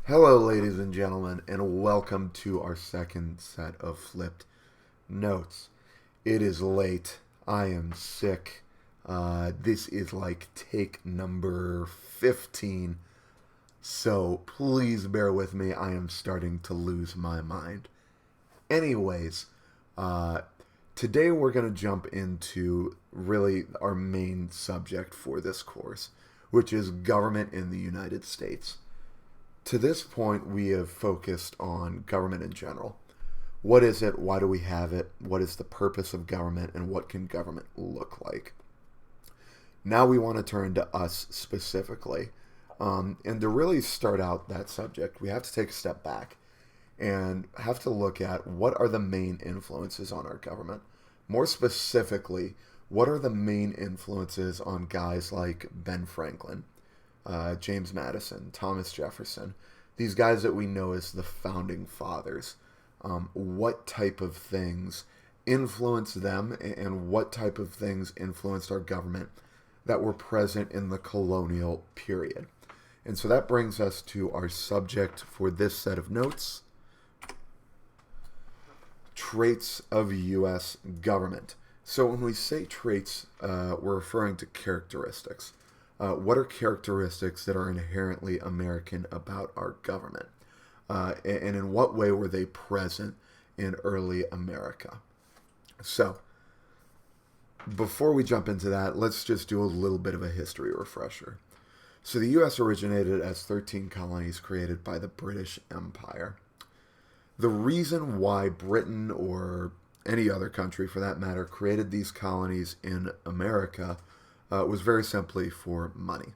Hello, ladies and gentlemen, and welcome to our second set of flipped notes. It is late. I am sick. This is like take number 15, so please bear with me. I am starting to lose my mind. Anyways, uh, today we're going to jump into really our main subject for this course, which is government in the United States. To this point, we have focused on government in general. What is it? Why do we have it? What is the purpose of government? And what can government look like? Now we want to turn to us specifically. And to really start out that subject, we have to take a step back and have to look at what are the main influences on our government. More specifically, what are the main influences on guys like Ben Franklin, James Madison, Thomas Jefferson, these guys that we know as the founding fathers? What type of things influenced them, and what type of things influenced our government that were present in the colonial period? And so that brings us to our subject for this set of notes: traits of U.S. government. So when we say traits, we're referring to characteristics. What are characteristics that are inherently American about our government? And in what way were they present in early America? So, before we jump into that, let's just do a little bit of a history refresher. So the U.S. originated as 13 colonies created by the British Empire. The reason why Britain, or any other country for that matter, created these colonies in America was very simply for money.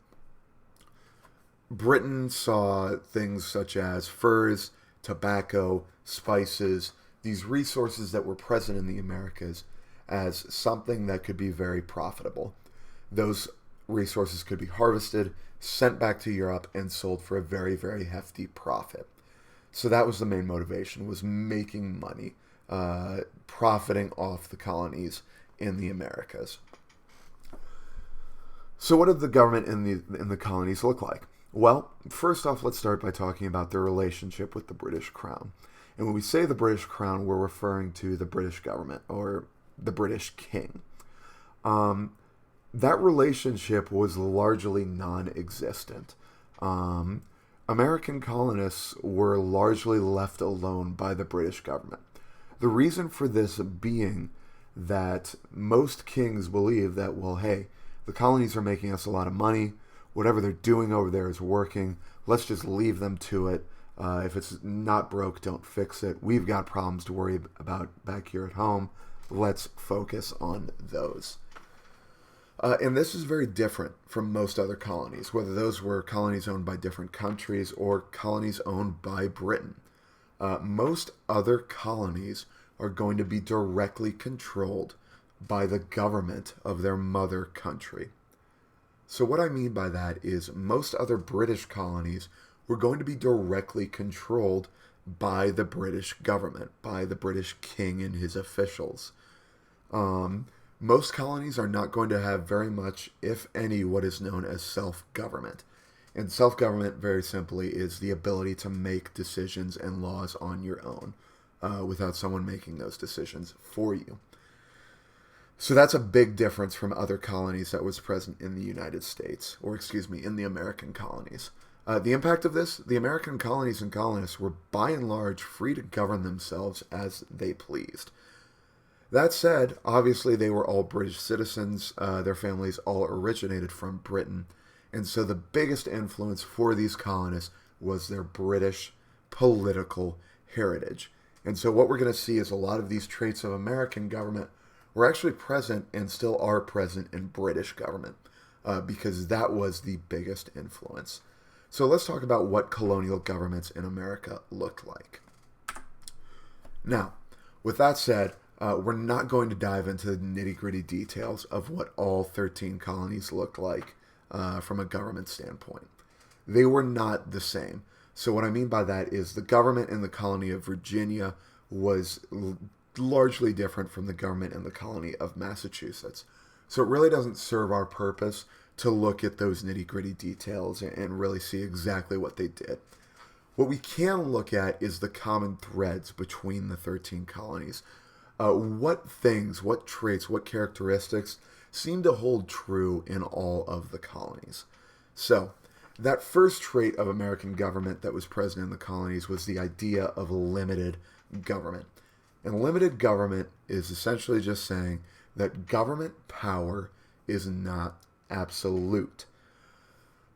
Britain saw things such as furs, tobacco, spices, these resources that were present in the Americas, as something that could be very profitable. Those resources could be harvested, sent back to Europe, and sold for a very, very hefty profit. So that was the main motivation, was making money, profiting off the colonies in the Americas. So what did the government in the colonies look like? Well, first off, let's start by talking about their relationship with the British Crown. And when we say the British Crown, we're referring to the British government, or the British King. That relationship was largely non-existent. American colonists were largely left alone by the British government. The reason for this being that most kings believe that, well, hey, the colonies are making us a lot of money. Whatever they're doing over there is working. Let's just leave them to it. If it's not broke, don't fix it. We've got problems to worry about back here at home. Let's focus on those. And this is very different from most other colonies, whether those were colonies owned by different countries or colonies owned by Britain. Most other colonies are going to be directly controlled by the government of their mother country. So what I mean by that is most other British colonies were going to be directly controlled by the British government, by the British king and his officials. Most colonies are not going to have very much, if any, what is known as self-government. And self-government, very simply, is the ability to make decisions and laws on your own without someone making those decisions for you. So that's a big difference from other colonies that was present in the United States, or excuse me, in the American colonies. The impact of this: the American colonies and colonists were by and large free to govern themselves as they pleased. That said, obviously they were all British citizens, their families all originated from Britain, and so the biggest influence for these colonists was their British political heritage. And so what we're going to see is a lot of these traits of American government were actually present and still are present in British government, because that was the biggest influence. So let's talk about what colonial governments in America looked like. Now, with that said, we're not going to dive into the nitty-gritty details of what all 13 colonies looked like from a government standpoint. They were not the same. So what I mean by that is the government in the colony of Virginia was largely different from the government in the colony of Massachusetts. So it really doesn't serve our purpose to look at those nitty-gritty details and really see exactly what they did. What we can look at is the common threads between the 13 colonies. What things, what traits, what characteristics seem to hold true in all of the colonies? So, that first trait of American government that was present in the colonies was the idea of limited government. And limited government is essentially just saying that government power is not absolute.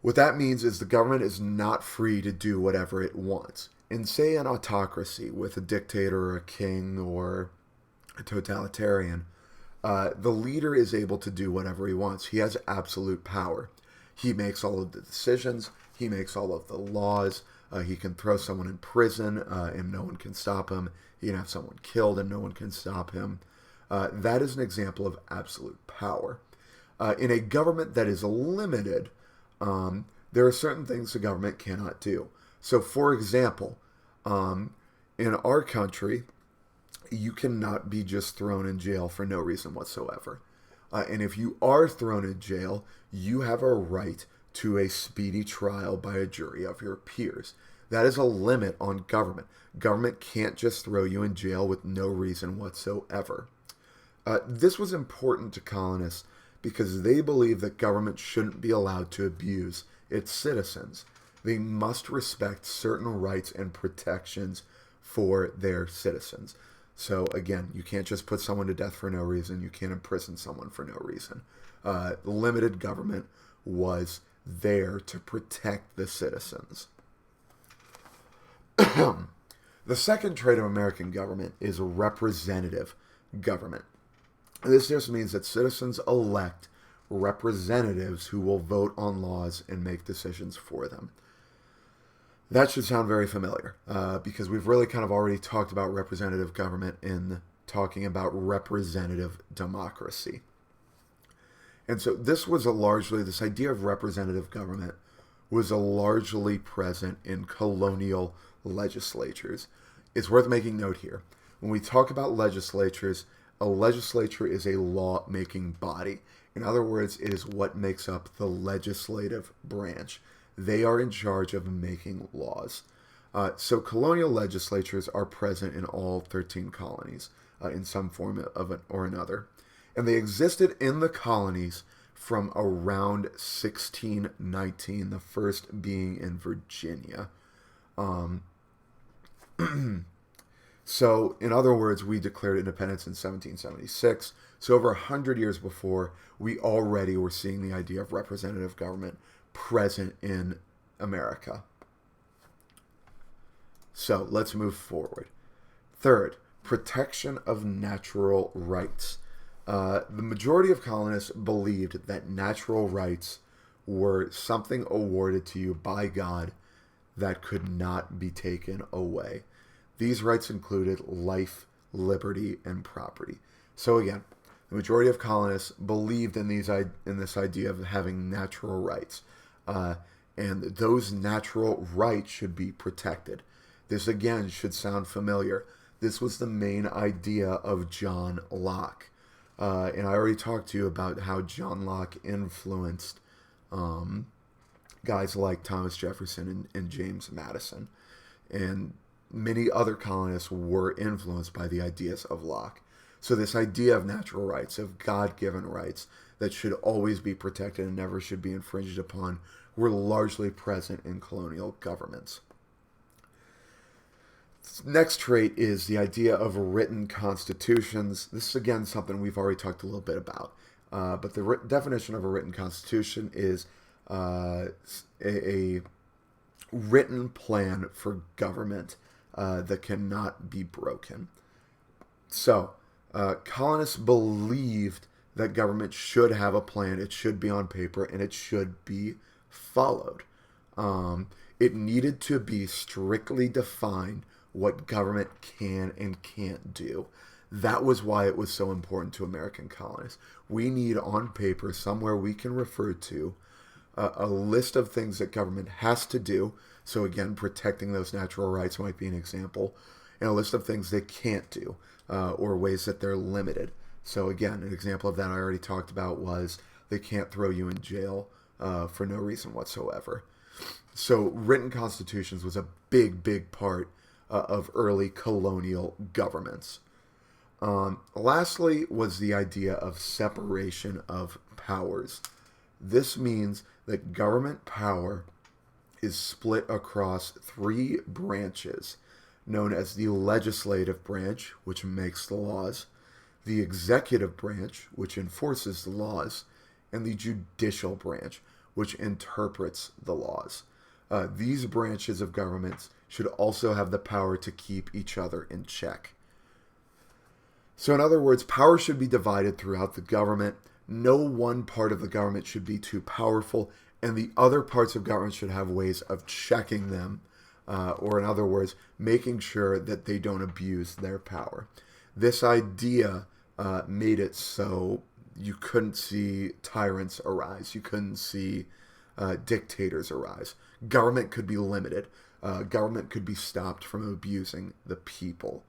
What that means is the government is not free to do whatever it wants. In, say, an autocracy with a dictator or a king or a totalitarian, the leader is able to do whatever he wants. He has absolute power. He makes all of the decisions. He makes all of the laws. He can throw someone in prison and no one can stop him. He can have someone killed and no one can stop him. That is an example of absolute power. In a government that is limited, there are certain things the government cannot do. So, for example, in our country, you cannot be just thrown in jail for no reason whatsoever. And if you are thrown in jail, you have a right to a speedy trial by a jury of your peers. That is a limit on government. Government can't just throw you in jail with no reason whatsoever. This was important to colonists because they believed that government shouldn't be allowed to abuse its citizens. They must respect certain rights and protections for their citizens. So again, you can't just put someone to death for no reason. You can't imprison someone for no reason. Limited government was there to protect the citizens. The second trait of American government is representative government. This just means that citizens elect representatives who will vote on laws and make decisions for them. That should sound very familiar because we've really kind of already talked about representative government in talking about representative democracy. And so this idea of representative government was largely present in colonial legislatures. It's worth making note here. When we talk about legislatures, a legislature is a law-making body. In other words, it is what makes up the legislative branch. They are in charge of making laws. So colonial legislatures are present in all 13 colonies in some form or another. And they existed in the colonies from around 1619, the first being in Virginia. So, in other words, we declared independence in 1776. So over 100 years before, we already were seeing the idea of representative government present in America. So let's move forward. Third, protection of natural rights. The majority of colonists believed that natural rights were something awarded to you by God that could not be taken away. These rights included life, liberty, and property. So again, the majority of colonists believed in this idea of having natural rights. And those natural rights should be protected. This, again, should sound familiar. This was the main idea of John Locke. And I already talked to you about how John Locke influenced guys like Thomas Jefferson and James Madison. And many other colonists were influenced by the ideas of Locke. So this idea of natural rights, of God-given rights that should always be protected and never should be infringed upon, were largely present in colonial governments. Next trait is the idea of written constitutions. This is, again, something we've already talked a little bit about. But the definition of a written constitution is a written plan for government that cannot be broken. So, colonists believed that government should have a plan, it should be on paper, and it should be followed. It needed to be strictly defined what government can and can't do. That was why it was so important to American colonists. We need on paper somewhere we can refer to a list of things that government has to do. So again, protecting those natural rights might be an example. And a list of things they can't do or ways that they're limited. So again, an example of that I already talked about was they can't throw you in jail for no reason whatsoever. So written constitutions was a big part of early colonial governments. Lastly was the idea of separation of powers. This means that government power is split across three branches, known as the legislative branch, which makes the laws, the executive branch, which enforces the laws, and the judicial branch, which interprets the laws. These branches of governments should also have the power to keep each other in check. So, in other words, power should be divided throughout the government. No one part of the government should be too powerful, and the other parts of government should have ways of checking them, or in other words, making sure that they don't abuse their power. This idea made it so you couldn't see tyrants arise. You couldn't see dictators arise. Government could be limited. Government could be stopped from abusing the people.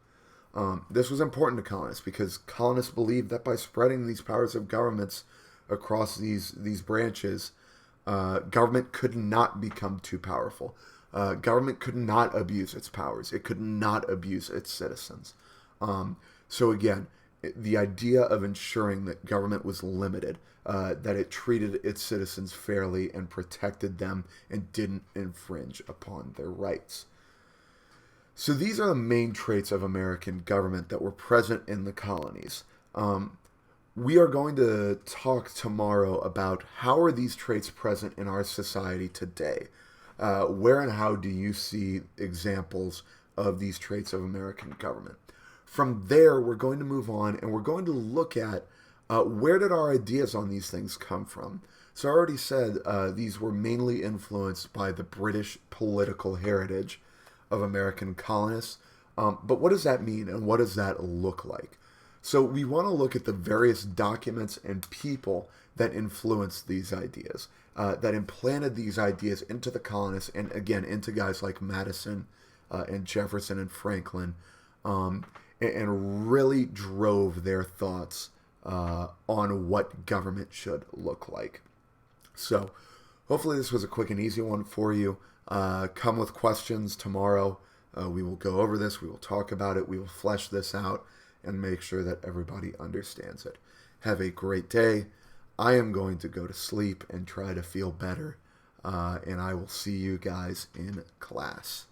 This was important to colonists because colonists believed that by spreading these powers of governments across these branches, government could not become too powerful. Government could not abuse its powers. It could not abuse its citizens. So again, the idea of ensuring that government was limited, that it treated its citizens fairly and protected them and didn't infringe upon their rights. So these are the main traits of American government that were present in the colonies. We are going to talk tomorrow about how are these traits present in our society today. Where and how do you see examples of these traits of American government? From there, we're going to move on and we're going to look at where did our ideas on these things come from. So I already said these were mainly influenced by the British political heritage of American colonists. But what does that mean and what does that look like? So we want to look at the various documents and people that influenced these ideas, that implanted these ideas into the colonists and again into guys like Madison and Jefferson and Franklin, and really drove their thoughts on what government should look like. So hopefully this was a quick and easy one for you. Come with questions tomorrow. We will go over this. We will talk about it. We will flesh this out and make sure that everybody understands it. Have a great day. I am going to go to sleep and try to feel better. And I will see you guys in class.